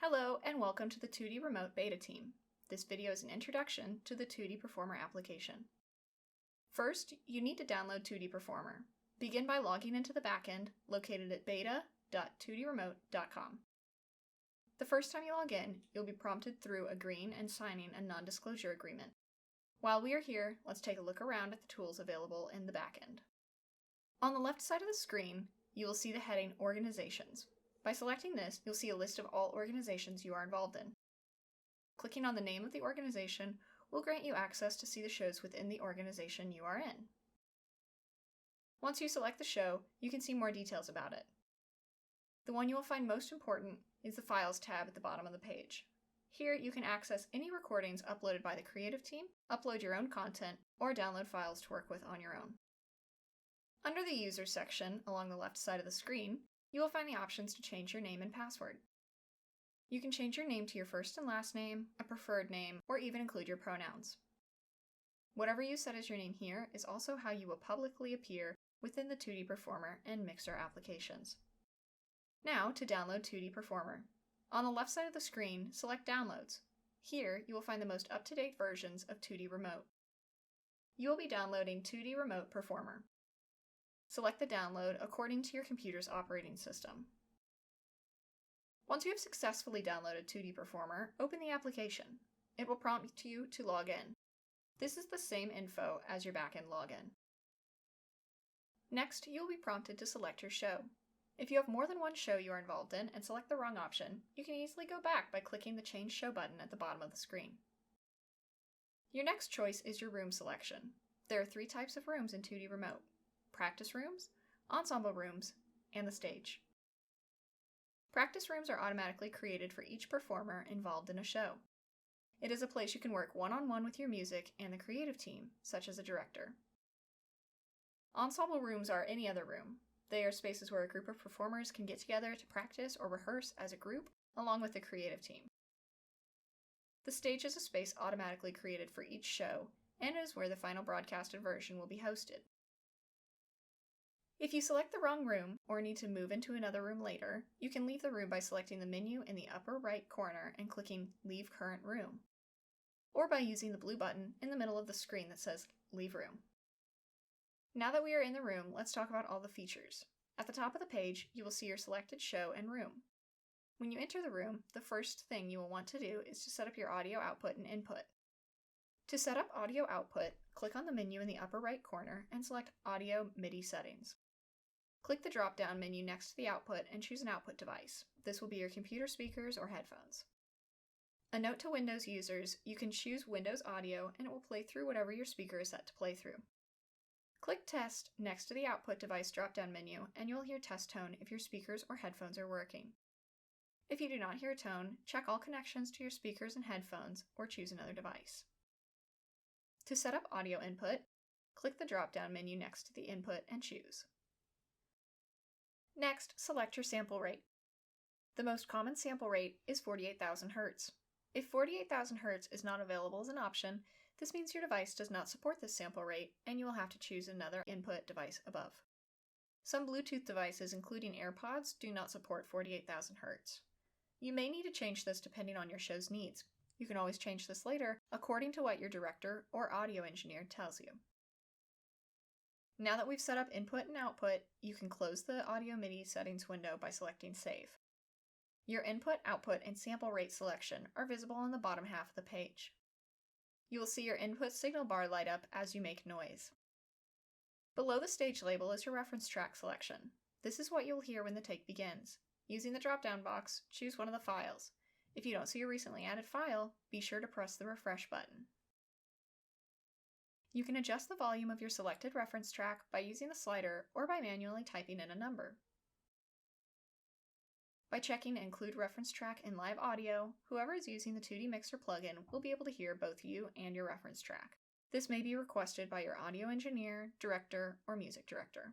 Hello and welcome to the Tutti Remote beta team. This video is an introduction to the Tutti Performer application. First, you need to download Tutti Performer. Begin by logging into the backend located at beta.tuttiremote.com. The first time you log in, you'll be prompted through agreeing and signing a non-disclosure agreement. While we are here, let's take a look around at the tools available in the backend. On the left side of the screen, you will see the heading Organizations. By selecting this, you'll see a list of all organizations you are involved in. Clicking on the name of the organization will grant you access to see the shows within the organization you are in. Once you select the show, you can see more details about it. The one you will find most important is the Files tab at the bottom of the page. Here you can access any recordings uploaded by the creative team, upload your own content, or download files to work with on your own. Under the Users section, along the left side of the screen, you will find the options to change your name and password. You can change your name to your first and last name, a preferred name, or even include your pronouns. Whatever you set as your name here is also how you will publicly appear within the Tutti Performer and Mixer applications. Now to download Tutti Performer. On the left side of the screen, select Downloads. Here you will find the most up-to-date versions of Tutti Remote. You will be downloading Tutti Remote Performer. Select the download according to your computer's operating system. Once you have successfully downloaded Tutti Performer, open the application. It will prompt you to log in. This is the same info as your backend login. Next, you will be prompted to select your show. If you have more than one show you are involved in and select the wrong option, you can easily go back by clicking the Change Show button at the bottom of the screen. Your next choice is your room selection. There are 3 types of rooms in Tutti Remote: practice rooms, ensemble rooms, and the stage. Practice rooms are automatically created for each performer involved in a show. It is a place you can work one-on-one with your music and the creative team, such as a director. Ensemble rooms are any other room. They are spaces where a group of performers can get together to practice or rehearse as a group, along with the creative team. The stage is a space automatically created for each show, and is where the final broadcasted version will be hosted. If you select the wrong room, or need to move into another room later, you can leave the room by selecting the menu in the upper right corner and clicking Leave Current Room, or by using the blue button in the middle of the screen that says Leave Room. Now that we are in the room, let's talk about all the features. At the top of the page, you will see your selected show and room. When you enter the room, the first thing you will want to do is to set up your audio output and input. To set up audio output, click on the menu in the upper right corner and select Audio MIDI Settings. Click the drop-down menu next to the output and choose an output device. This will be your computer speakers or headphones. A note to Windows users, you can choose Windows Audio and it will play through whatever your speaker is set to play through. Click Test next to the output device drop-down menu and you'll hear test tone if your speakers or headphones are working. If you do not hear a tone, check all connections to your speakers and headphones or choose another device. To set up audio input, click the drop-down menu next to the input and choose. Next, select your sample rate. The most common sample rate is 48,000 Hz. If 48,000 Hz is not available as an option, this means your device does not support this sample rate and you will have to choose another input device above. Some Bluetooth devices, including AirPods, do not support 48,000 Hz. You may need to change this depending on your show's needs. You can always change this later according to what your director or audio engineer tells you. Now that we've set up input and output, you can close the Audio MIDI settings window by selecting Save. Your input, output, and sample rate selection are visible on the bottom half of the page. You will see your input signal bar light up as you make noise. Below the stage label is your reference track selection. This is what you'll hear when the take begins. Using the drop-down box, choose one of the files. If you don't see a recently added file, be sure to press the refresh button. You can adjust the volume of your selected reference track by using the slider or by manually typing in a number. By checking Include Reference Track in Live Audio, whoever is using the Tutti Mixer plugin will be able to hear both you and your reference track. This may be requested by your audio engineer, director, or music director.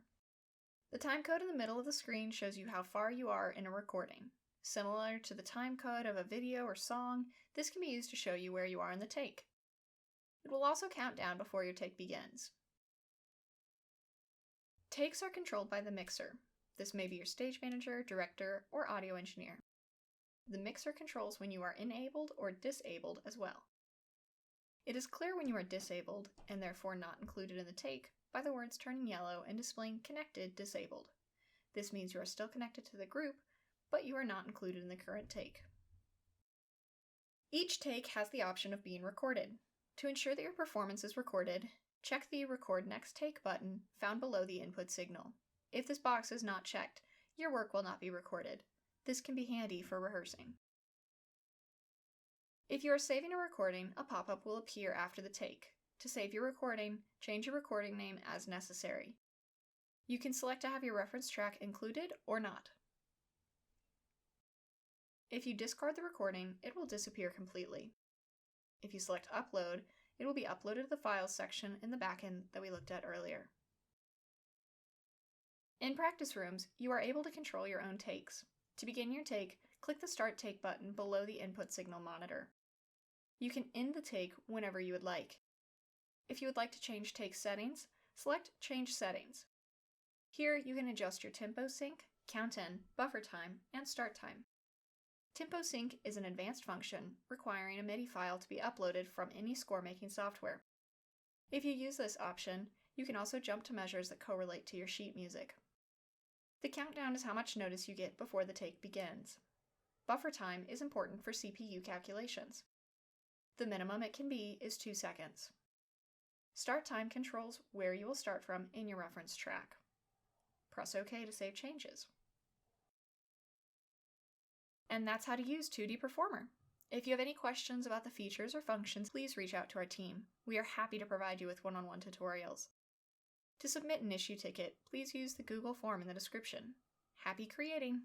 The timecode in the middle of the screen shows you how far you are in a recording. Similar to the timecode of a video or song, this can be used to show you where you are in the take. It will also count down before your take begins. Takes are controlled by the mixer. This may be your stage manager, director, or audio engineer. The mixer controls when you are enabled or disabled as well. It is clear when you are disabled, and therefore not included in the take, by the words turning yellow and displaying Connected Disabled. This means you are still connected to the group, but you are not included in the current take. Each take has the option of being recorded. To ensure that your performance is recorded, check the Record Next Take button found below the input signal. If this box is not checked, your work will not be recorded. This can be handy for rehearsing. If you are saving a recording, a pop-up will appear after the take. To save your recording, change your recording name as necessary. You can select to have your reference track included or not. If you discard the recording, it will disappear completely. If you select Upload, it will be uploaded to the Files section in the backend that we looked at earlier. In practice rooms, you are able to control your own takes. To begin your take, click the Start Take button below the input signal monitor. You can end the take whenever you would like. If you would like to change take settings, select Change Settings. Here you can adjust your tempo sync, count in, buffer time, and start time. Tempo sync is an advanced function requiring a MIDI file to be uploaded from any score-making software. If you use this option, you can also jump to measures that correlate to your sheet music. The countdown is how much notice you get before the take begins. Buffer time is important for CPU calculations. The minimum it can be is 2 seconds. Start time controls where you will start from in your reference track. Press OK to save changes. And that's how to use Tutti Performer. If you have any questions about the features or functions, please reach out to our team. We are happy to provide you with one-on-one tutorials. To submit an issue ticket, please use the Google form in the description. Happy creating!